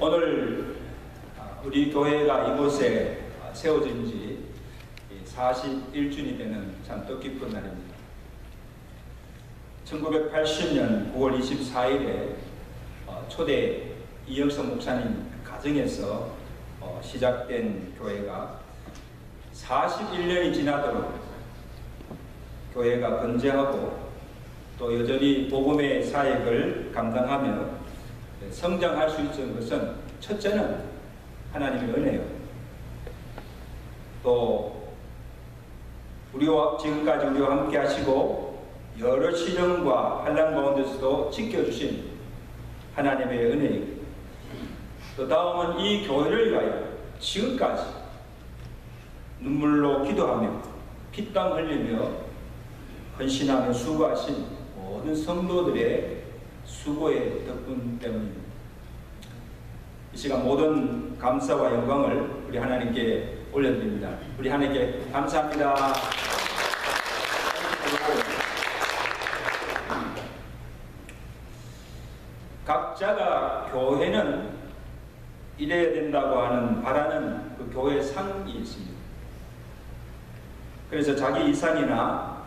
오늘 우리 교회가 이곳에 세워진 지 41주년이 되는 참 뜻깊은 날입니다. 1980년 9월 24일에 초대 이영석 목사님 가정에서 시작된 교회가 41년이 지나도록 교회가 건재하고 또 여전히 복음의 사역을 감당하며 성장할 수 있는 것은 첫째는 하나님의 은혜요. 또 지금까지 우리와 함께 하시고 여러 시련과 환난 가운데서도 지켜주신 하나님의 은혜이고, 또 다음은 이 교회를 위하여 지금까지 눈물로 기도하며 피땀 흘리며 헌신하며 수고하신 모든 성도들의 수고의 덕분 때문입니다. 이 시간 모든 감사와 영광을 우리 하나님께 올려드립니다. 우리 하나님께 감사합니다. 각자가 교회는 이래야 된다고 하는 바라는 그 교회 상이 있습니다. 그래서 자기 이상이나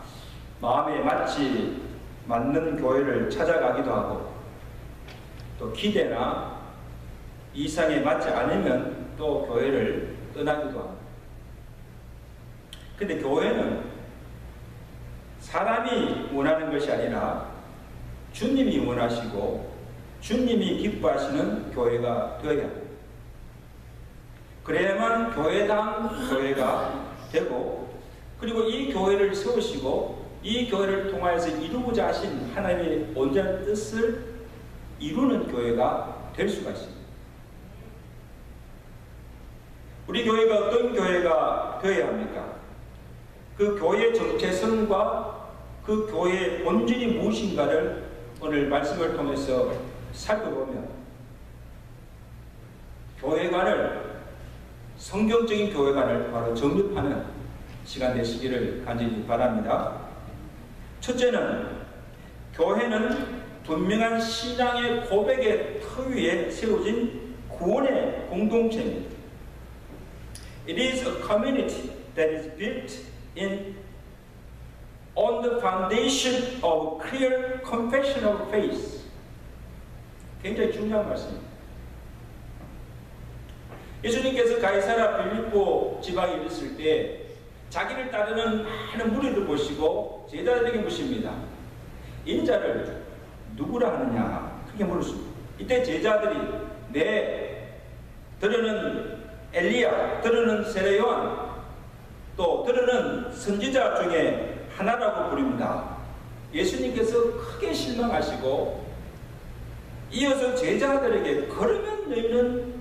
마음에 맞는 교회를 찾아가기도 하고, 또 기대나 이상에 맞지 않으면 또 교회를 떠나기도 합니다. 근데 교회는 사람이 원하는 것이 아니라 주님이 원하시고 주님이 기뻐하시는 교회가 되어야 합니다. 그래야만 교회당 교회가 되고, 그리고 이 교회를 세우시고 이 교회를 통하여서 이루고자 하신 하나님의 온전한 뜻을 이루는 교회가 될 수가 있습니다. 우리 교회가 어떤 교회가 되어야 합니까? 그 교회의 정체성과 그 교회의 본질이 무엇인가를 오늘 말씀을 통해서 살펴보면 교회관을, 성경적인 교회관을 바로 정립하는 시간 되시기를 간절히 바랍니다. 첫째는, 교회는 분명한 신앙의 고백의 터 위에 세워진 구원의 공동체입니다. It is a community that is built on the foundation of clear confession of faith. 굉장히 중요한 말씀입니다. 예수님께서 가이사라 빌립보 지방에 있을 때 자기를 따르는 많은 무리를 보시고 제자들에게 묻습니다. 인자를 누구라 하느냐? 그렇게 물었습니다. 이때 제자들이 들으는 엘리야, 들으는 세례요한, 또 들으는 선지자 중에 하나라고 부릅니다. 예수님께서 크게 실망하시고 이어서 제자들에게 그러면 너희는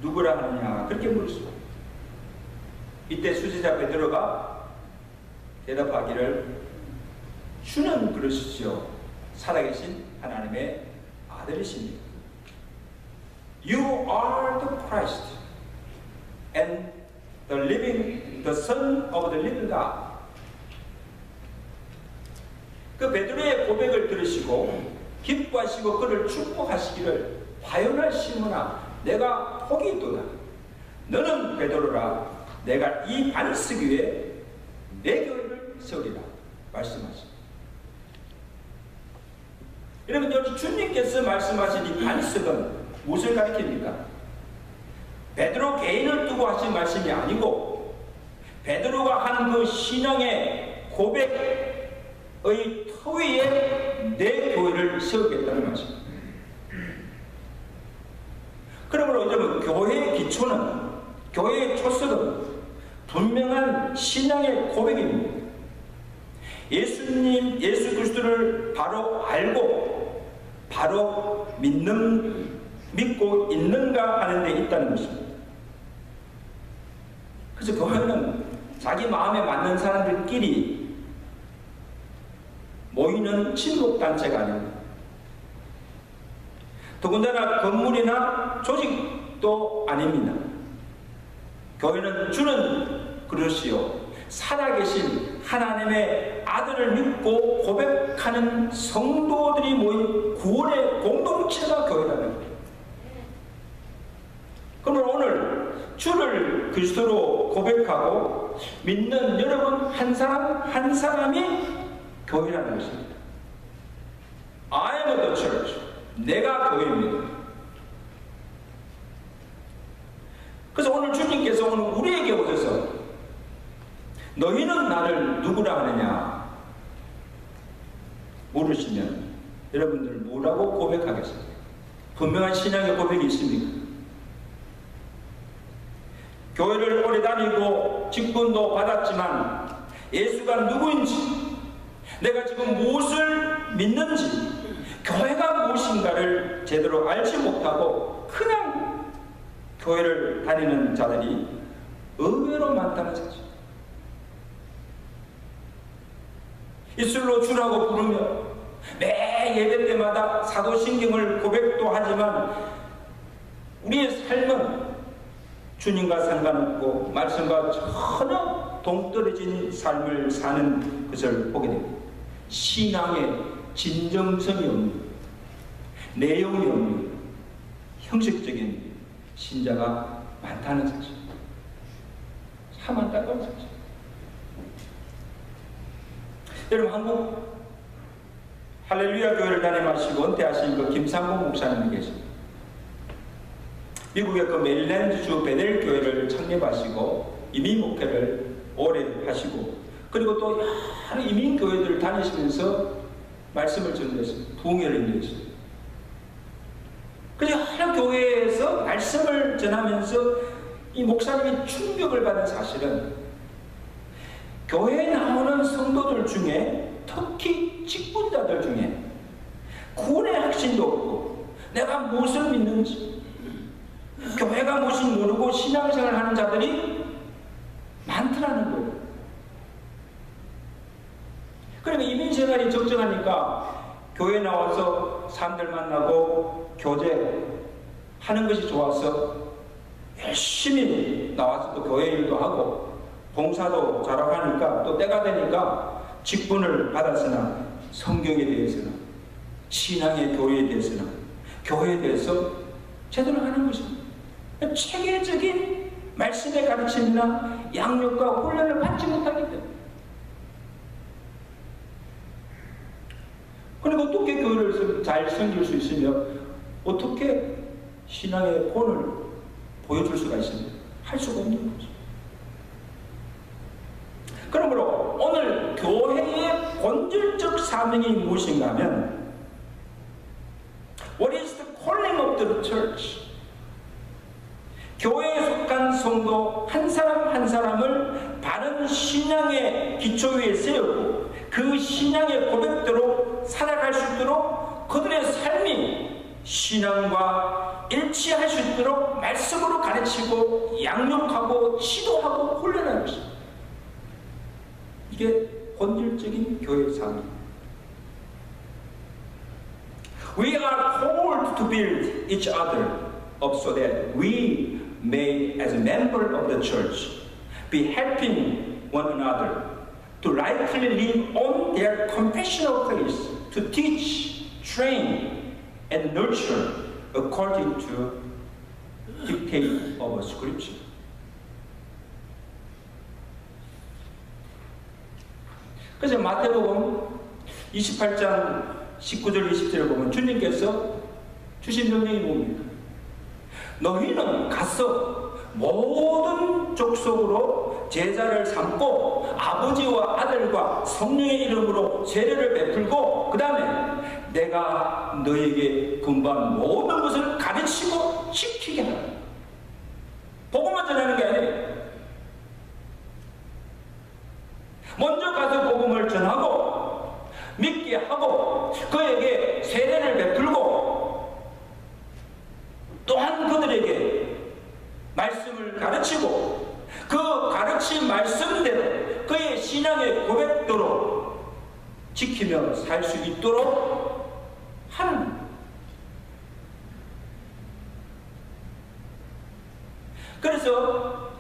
누구라 하느냐? 그렇게 물었습니다. 이때 수제자 베드로가 대답하기를, 주는 그러시죠. 살아계신 하나님의 아들이십니다. You are the Christ and the Son of the living God. 그 베드로의 고백을 들으시고 기뻐하시고 그를 축복하시기를, 바요날 시몬아 내가 복이 있도다. 너는 베드로라. 내가 이 반석 위에 내 교회를 세우리라 말씀하십니다. 여러분, 여기 주님께서 말씀하신 이 반석은 무엇을 가리킵니까? 베드로 개인을 두고 하신 말씀이 아니고 베드로가 한 그 신앙의 고백의 터 위에 내 교회를 세우겠다는 말씀입니다. 그러므로 여러분, 교회의 기초는, 교회의 초석은 분명한 신앙의 고백입니다. 예수 그리스도를 바로 알고 바로 믿고 있는가 하는 데 있다는 것입니다. 그래서 교회는 자기 마음에 맞는 사람들끼리 모이는 친목단체가 아닙니다. 더군다나 건물이나 조직도 아닙니다. 교회는 주는 그러시오. 살아계신 하나님의 아들을 믿고 고백하는 성도들이 모인 구원의 공동체가 교회라는 거예요. 그리스도로 고백하고 믿는 여러분 한 사람 한 사람이 교회라는 것입니다. I am the church. 내가 교회입니다. 그래서 오늘 주님께서 오늘 우리에게 오셔서 너희는 나를 누구라 하느냐 물으시면 여러분들 뭐라고 고백하겠습니까? 분명한 신앙의 고백이 있습니까? 교회를 오래 다니고 직분도 받았지만 예수가 누구인지, 내가 지금 무엇을 믿는지, 교회가 무엇인가를 제대로 알지 못하고 그냥 교회를 다니는 자들이 의외로 많다는 사실. 이슬로 주라고 부르며 매 예배 때마다 사도신경을 고백도 하지만 우리의 삶은 주님과 상관없고 말씀과 전혀 동떨어진 삶을 사는 것을 보게 됩니다. 신앙의 진정성이 없는, 내용이 없는 형식적인 신자가 많다는 사실. 참 안타까운 사실. 여러분, 한국 할렐루야 교회를 다니시고 은퇴하신 그 김상봉 목사님이 계십니다. 미국의 그 메릴랜드주 베델 교회를 창립하시고 이민 목회를 오래 하시고, 그리고 또 여러 이민 교회들을 다니시면서 말씀을 전했습니다. 부흥회를 인도했습니다. 그래서 여러 교회에서 말씀을 전하면서 이 목사님이 충격을 받은 사실은 교회에 나오는 성도들 중에, 특히 직분자들 중에 구원의 확신도 없고 내가 무엇을 믿는지, 교회가 무엇인지 모르고 신앙생활을 하는 자들이 많더라는 거예요. 그러면 이민생활이 적정하니까 교회 나와서 사람들 만나고 교제하는 것이 좋아서 열심히 나와서 또 교회 일도 하고 봉사도 잘하고 하니까 또 때가 되니까 직분을 받았으나 성경에 대해서는, 신앙의 교리에 대해서는, 교회에 대해서 제대로 하는 것입니다. 체계적인 말씀의 가르침이나 양육과 훈련을 받지 못하기 때문에. 그리고 어떻게 교회를 잘 섬길 수 있으며 어떻게 신앙의 본을 보여줄 수가 있습니까? 할 수가 없는 거죠. 그러므로 오늘 교회의 본질적 사명이 무엇인가 하면 What is the calling of the church? 교회에 속한 성도 한 사람 한 사람을 바른 신앙의 기초 위에 세우고 그 신앙의 고백대로 살아갈 수 있도록 그들의 삶이 신앙과 일치할 수 있도록 말씀으로 가르치고 양육하고 지도하고 훈련하는 것입니다. 이게 본질적인 교회의 삶입니다. We are called to build each other up so that we may, as a member of the church, be helping one another to rightly live on their confessional faith, to teach, train, and nurture according to dictate of Scripture. 그래서 마태복음 28장 19절 20절을 보면 주님께서 주신 명령이 뭡니까? 너희는 가서 모든 족속으로 제자를 삼고 아버지와 아들과 성령의 이름으로 세례를 베풀고 그 다음에 내가 너에게 분부한 모든 것을 가르치고 지키게 하라. 복음만 전하는 게 아니에요. 먼저 가서 복음을 전하고 믿게 하고 그에게 세례를 베풀고 또한 그들에게 말씀을 가르치고 그 가르친 말씀대로 그의 신앙의 고백대로 지키며 살 수 있도록 하는. 그래서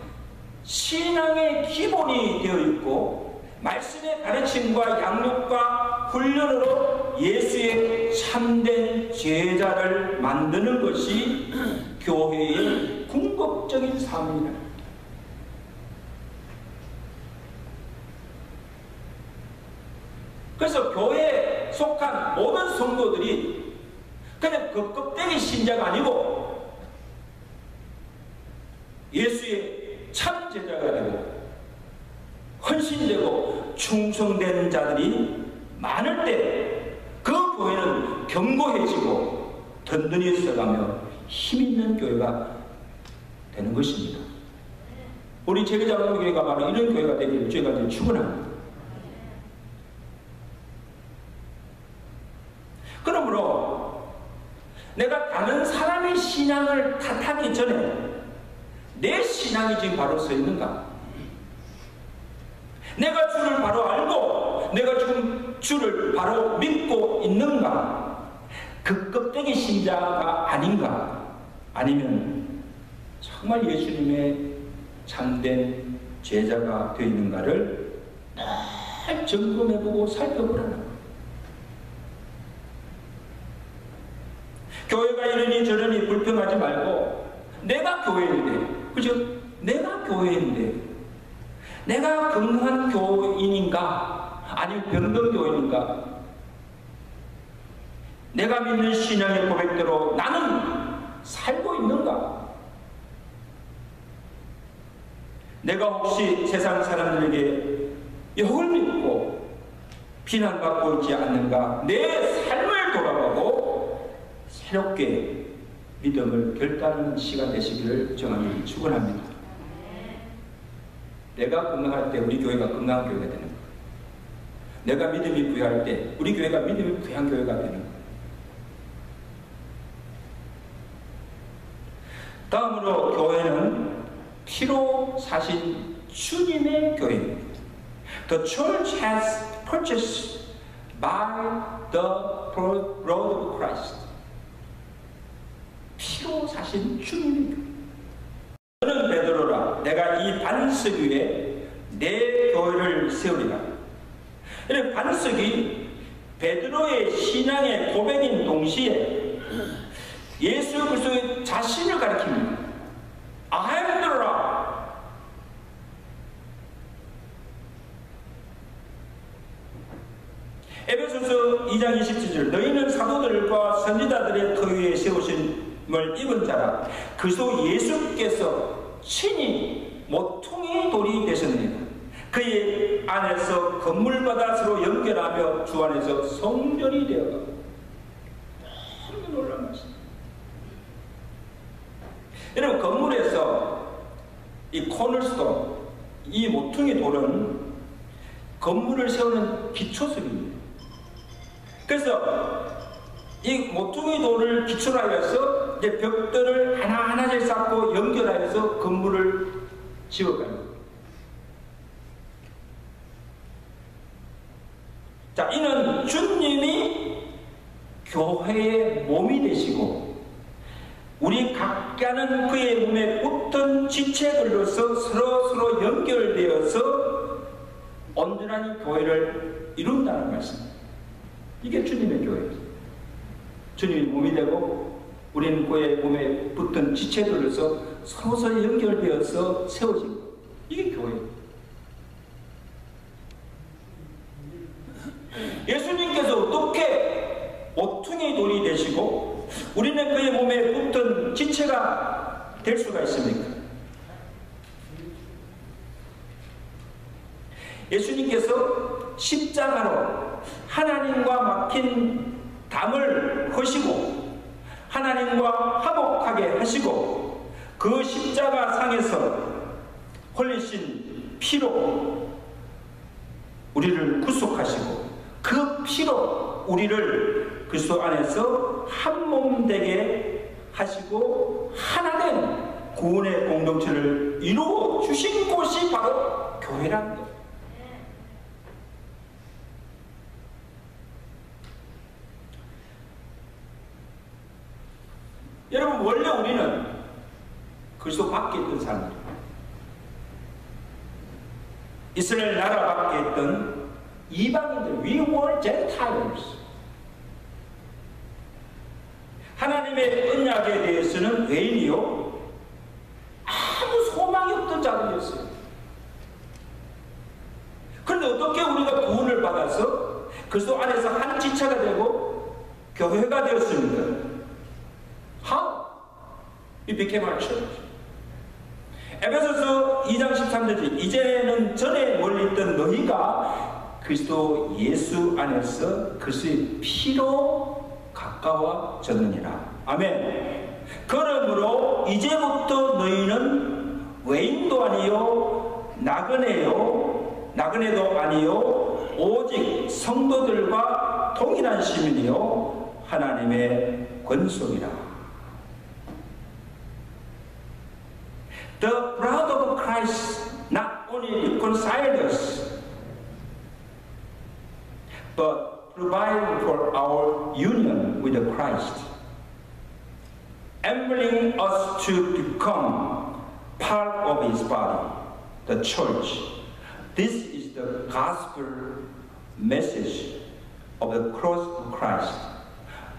신앙의 기본이 되어 있고 말씀의 가르침과 양육과 훈련으로 예수의 참된 제자를 만드는 것이 교회의 궁극적인 사명이다. 세상 모든 성도들이 그냥 그 껍데기 신자가 아니고 예수의 참 제자가 되고 헌신되고 충성되는 자들이 많을 때 그 교회는 견고해지고 든든히 서가며 힘있는 교회가 되는 것입니다. 우리 제기장로교회가 바로 이런 교회가 되기를 주님께 축원합니다. 그러므로 내가 다른 사람의 신앙을 탓하기 전에 내 신앙이 지금 바로 서 있는가? 내가 주를 바로 알고 내가 지금 주를 바로 믿고 있는가? 그 껍데기 신자가 아닌가? 아니면 정말 예수님의 참된 제자가 되어 있는가를 늘 점검해보고 살펴보라는 거예요. 교회가 이러니 저러니 불평하지 말고 내가 교회인데, 그죠? 내가 교회인데 내가 건강한 교인인가? 아니면 병든 교인인가? 내가 믿는 신앙의 고백대로 나는 살고 있는가? 내가 혹시 세상 사람들에게 욕을 믿고 비난받고 있지 않는가? 내 삶을 돌아보고 새롭게 믿음을 결단하는 시간 되시기를 정하니 축원합니다. 내가 건강할 때 우리 교회가 건강한 교회가 되는 거예요. 내가 믿음이 부여할 때 우리 교회가 믿음이 부여한 교회가 되는 거예요. 다음으로 교회는 피로 사신 주님의 교회입니다. The church has purchased by the blood of Christ. 피로 사신 주님의 교회. 너는 베드로라, 내가 이 반석 위에 내 교회를 세우리라. 이런 반석이 베드로의 신앙의 고백인 동시에 예수 그리스도의 자신을 가리킵니다. I am the rock. 에베소서 2장 27절 너희는 사도들과 선지자들의 터 위에 세우심을 입은 자라. 그리스도 예수께서 친히 모퉁이 돌이 되셨느니라. 그의 안에서 건물마다 서로 연결하며 주 안에서 성전이 되어가고. 너무 놀라운 말씀. 여러분, 건물에서 이 코널스톤, 이 모퉁이 돌은 건물을 세우는 기초석입니다. 그래서 이 모퉁이 돌을 기초로 하여서 이제 벽들을 하나하나씩 쌓고 연결하여서 건물을 지어가는 거예요. 자, 이는 주님이 교회의 몸이 되시고 우리 각자는 그의 몸에 붙은 지체들로서 서로 연결되어서 온전한 교회를 이룬다는 말씀입니다. 이게 주님의 교회입니다. 주님이 몸이 되고 우리는 그의 몸에 붙은 지체들로서 서로 연결되어서 세워진 것. 이게 교회입니다. 예수님께서 어떻게 모퉁이 돌이 되시고 우리는 그의 몸에 붙은 지체가 될 수가 있습니까? 예수님께서 십자가로 하나님과 막힌 담을 허시고 하나님과 화목하게 하시고 그 십자가 상에서 흘리신 피로 우리를 구속하시고 그 피로 우리를 그리스도 안에서 한 몸 되게 하시고 하나된 구원의 공동체를 이루어 주신 곳이 바로 교회라는 것. 여러분, 원래 우리는 그리스도 밖에 있던 사람들입니다. 이스라엘 나라 밖에 있던 이방인들, we were Gentiles. 하나님의 언약에 대해서는 외인이요 아무 소망이 없던 자들이었어요. 그런데 어떻게 우리가 구원을 받아서 그리스도 안에서 한 지체가 되고 교회가 되었습니까? How? It became our church. 에베소서 2장 13절에 이제는 전에 멀리 있던 너희가 그리스도 예수 안에서 그리스도의 피로 가까워졌느니라. 아멘. 그러므로 이제부터 너희는 외인도 아니요 나그네도 아니요 오직 성도들과 동일한 시민이요 하나님의 권속이라. The blood of Christ not only reconciled us, but provided for our union with Christ, enabling us to become part of His body, the church. This is the gospel message of the cross of Christ.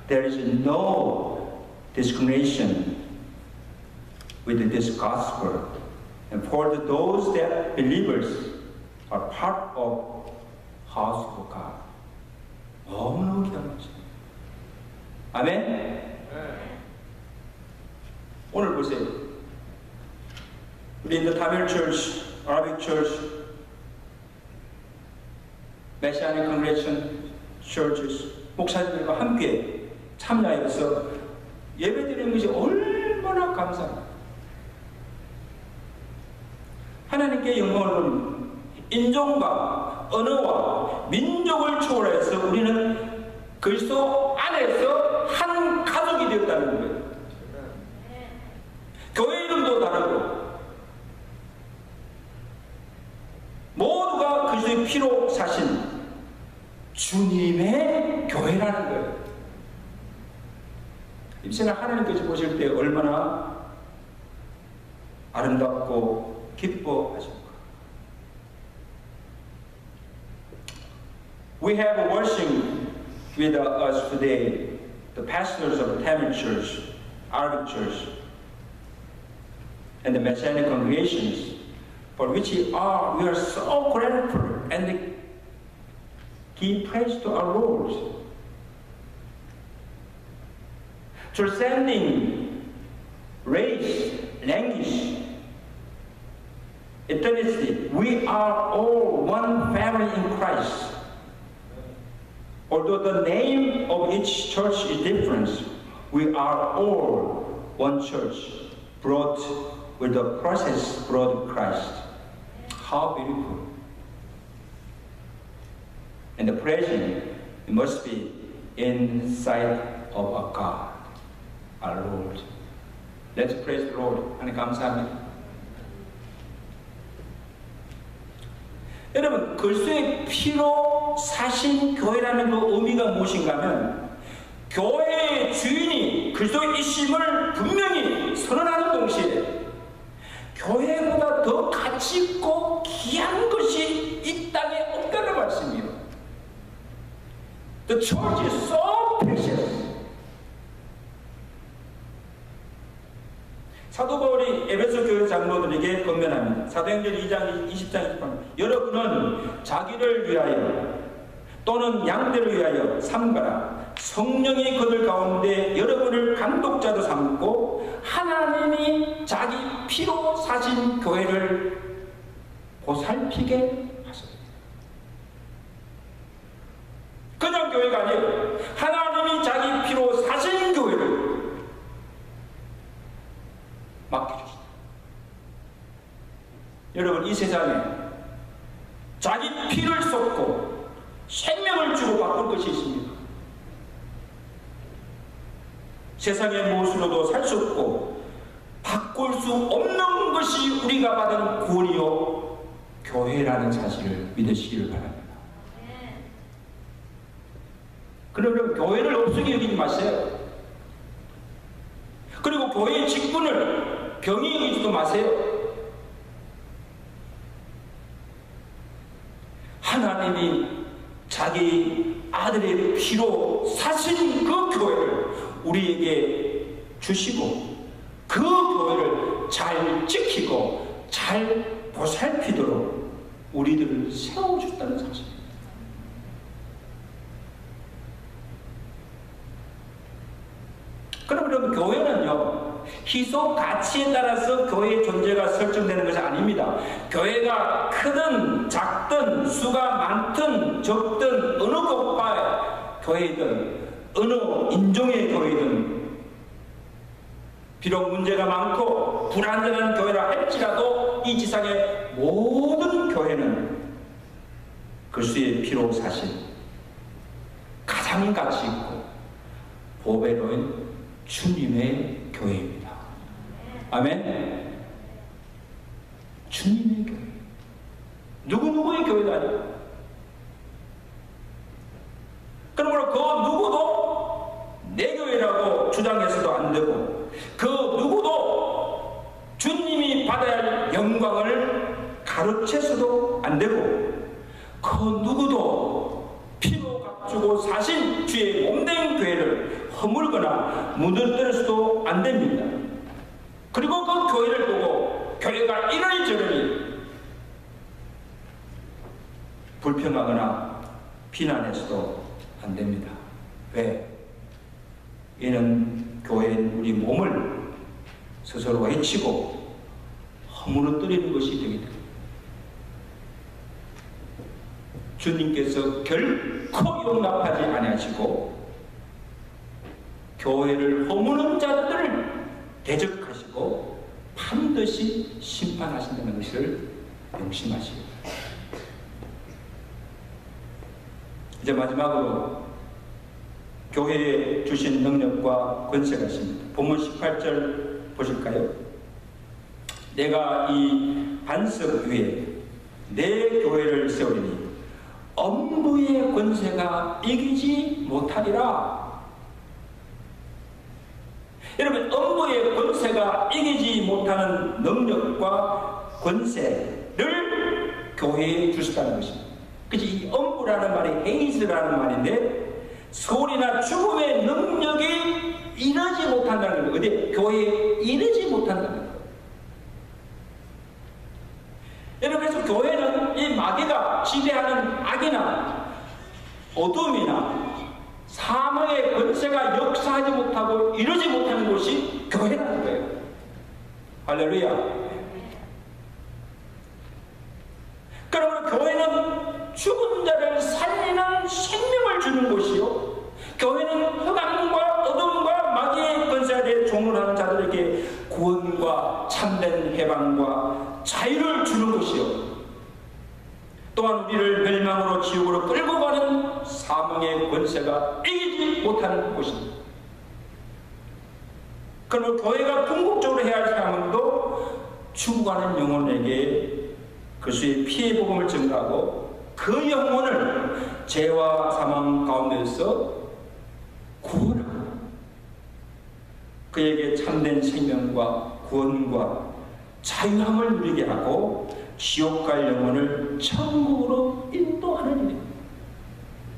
There is no discrimination with this gospel, and for those that believers are part of house of God. 너무너무 기대하죠. 아멘. 오늘 보세요. 우리 in the Tamil Church, Arabic Church, Messianic Congregation Churches 목사님들과 함께 참여해서 예배드리는 것이 얼마나 감사합니다. 하나님께 영광을 인종과 언어와 민족을 초월해서 우리는 그리스도 안에서 한 가족이 되었다는 거예요. 교회 이름도 다르고 모두가 그리스도의 피로 사신 주님의 교회라는 거예요. 이 생각 하나님께서 보실 때 얼마나 아름답고 기뻐하십니까? We have worshiping with us today the pastors of the Tamil Church, Arabic Church, and the Messianic congregations, for which we are so grateful and give praise to our Lord. Transcending race, language, ethnicity, we are all one family in Christ. Although the name of each church is different, we are all one church, brought with the precious blood of Christ. How beautiful. And the presence must be inside of our God, our Lord. Let's praise the Lord. 하나님 감사합니다. 여러분, 그리스도의 피로 사신 교회라는 그 의미가 무엇인가 하면 교회의 주인이 그리스도의 이심을 분명히 선언하는 동시에 교회보다 더 가치 있고 귀한 것이 이 땅에 없다는 말씀이에요. The church is so precious. 사도 바울이 에베소 교회 장로들에게 권면합니다. 사도행전 2장 20장 28절. 여러분은 자기를 위하여 또는 양떼를 위하여 삼가라. 성령이 그들 가운데 여러분을 감독자로 삼고 하나님이 자기 피로 사신 교회를 보살피게 하셨다. 그냥 교회가 아니에요. 하나님이 자기 피로 사신 교회를 맡겨주시다. 여러분, 이 세상에 자기 피를 쏟고 생명을 주고 바꿀 것이 있습니까? 세상의 무엇으로도 살 수 없고 바꿀 수 없는 것이 우리가 받은 구원이요 교회라는 사실을 믿으시기를 바랍니다. 그러면 교회를 없으게 여기지 마세요. 그리고 교회의 직분을 병이 여기지도 마세요. 하나님이 자기 아들의 피로 사신 그 교회를 우리에게 주시고 그 교회를 잘 지키고 잘 보살피도록 우리들을 세워주셨다는 사실입니다. 여러분, 교회는요, 희소 가치에 따라서 교회의 존재가 설정되는 것이 아닙니다. 교회가 크든 작든 수가 많든 적든 어느 곳과 교회든 어느 인종의 교회든 비록 문제가 많고 불안전한 교회라 할지라도 이 지상의 모든 교회는 그리스도의 피로 사신 가장 가치 있고 보배로운 주님의 교회입니다. 아멘. 주님의 교회. 누구누구의 교회도 아니고. 그러므로 그 누구도 내 교회라고 주장해서도 안 되고, 그 누구도 주님이 받아야 할 영광을 가르쳐서도 안 되고, 그 누구도 피로 값주고 사신 주의 몸된 교회를 허물거나 무너뜨려서도 안 됩니다. 그리고 그 교회를 보고 교회가 이러이저러니 불평하거나 비난해서도 안 됩니다. 왜? 이는 교회인 우리 몸을 스스로 해치고 허물어뜨리는 것이 되기 때문입니다. 주님께서 결코 용납하지 아니하시고 교회를 허무는 자들을 대적하시고 반드시 심판하신다는 것을 명심하시고, 이제 마지막으로 교회에 주신 능력과 권세가 있습니다. 본문 18절 보실까요? 내가 이 반석 위에 내 교회를 세우리니 엄부의 권세가 이기지 못하리라. 여러분, 엄부의 권세가 이기지 못하는 능력과 권세를 교회에 주셨다는 것입니다. 그치? 이 엄부라는 말이 헤이즈라는 말인데, 소리나 죽음의 능력이 이르지 못한다는 거예요. 어디? 교회에 이르지 못한다는 거예요. 여러분, 그래서 교회는 이 마귀가 지배하는 악이나 어둠이나 사망의 권세가 역사하지 못하고 이루지 못하는 곳이 교회라는 거예요. 할렐루야. 그러므로 교회는 죽은 자를 살리는 생명을 주는 곳이요, 교회는 흑암과 어둠과 마귀의 권세에 대해 종을 하는 자들에게 구원과 참된 해방과 자유를 주는 곳이요, 또한 우리를 멸망으로 지옥으로 끌고 가는 사망의 권세가 이기지 못하는 곳입니다. 그러면 교회가 궁극적으로 해야 할 사명도 죽어가는 영혼에게 그리스도의 피의 복음을 전가하고 그 영혼을 죄와 사망 가운데서 구원하고 그에게 참된 생명과 구원과 자유함을 누리게 하고 지옥 갈 영혼을 천국으로 인도하는 일입니다.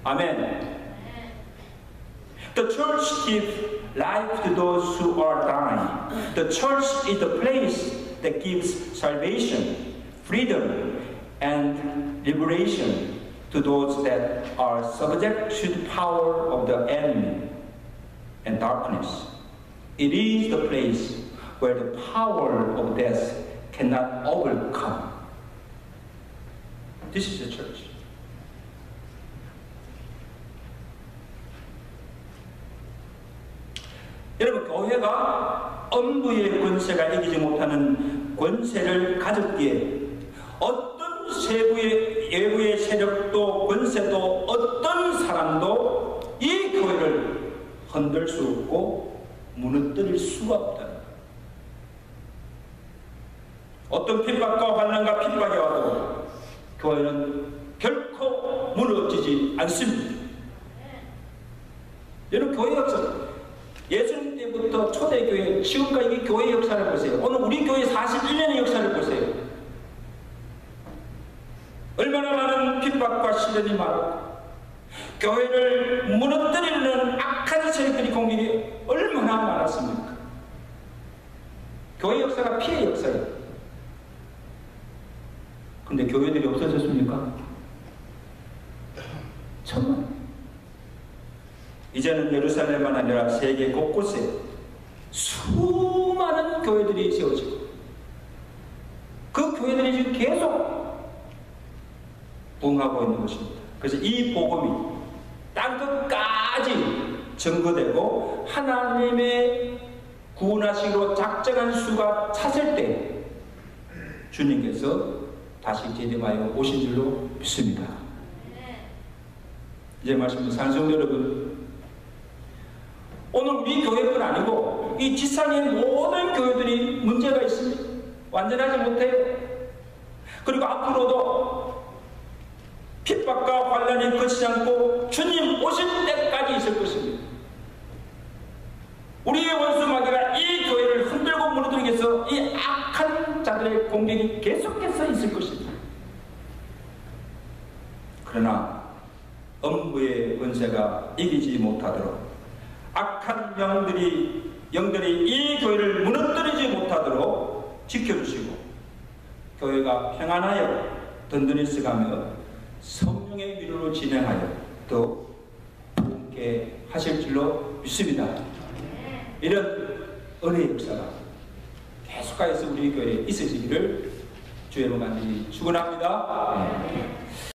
아멘. The church gives life to those who are dying. The church is the place that gives salvation, freedom, and liberation to those that are subject to the power of the enemy and darkness. It is the place where the power of death cannot overcome. This is the church. 여러분, 교회가 엄부의 권세가 이기지 못하는 권세를 가졌기에 어떤 외부의 세력도 권세도 어떤 사람도 이 교회를 흔들 수 없고 무너뜨릴 수가 없다. 어떤 핍박과 환난과 핍박이 와도 교회는 결코 무너지지 않습니다. 여러분, 교회 역사, 예수님 때부터 초대교회, 지금까지 이 교회 역사를 보세요. 오늘 우리 교회 41년의 역사를 보세요. 얼마나 많은 핍박과 시련이 많았고 교회를 무너뜨리는 악한 세력들이 공격이 얼마나 많았습니까? 교회 역사가 피해 역사예요. 근데 교회들이 없어졌습니까? 천만. 이제는 예루살렘만 아니라 세계 곳곳에 수많은 교회들이 세워지고 그 교회들이 지금 계속 부흥하고 있는 것입니다. 그래서 이 복음이 땅끝까지 증거되고 하나님의 구원하시기로 작정한 수가 찼을 때 주님께서 다시 재림하여 오신 줄로 믿습니다. 이제 말씀드린 산성 여러분, 오늘 우리 교회뿐 아니고 이 지상의 모든 교회들이 문제가 있습니다. 완전하지 못해요. 그리고 앞으로도 핍박과 환난이 그치지 않고 주님 오실 때까지 있을 것입니다. 우리의 원수 마귀가 이 교회를 흔들고 무너뜨리기 위해서 이 악한 자들의 공격이 계속해서 있을 것입니다. 그러나 음부의 권세가 이기지 못하도록 악한 영들이 이 교회를 무너뜨리지 못하도록 지켜주시고 교회가 평안하여 든든히 서가며 성령의 위로로 진행하여 더 함께 하실 줄로 믿습니다. 이런 은혜의 역사가 계속하여서 우리 교회에 있어지기를 주의 이름으로 간절히 축원합니다.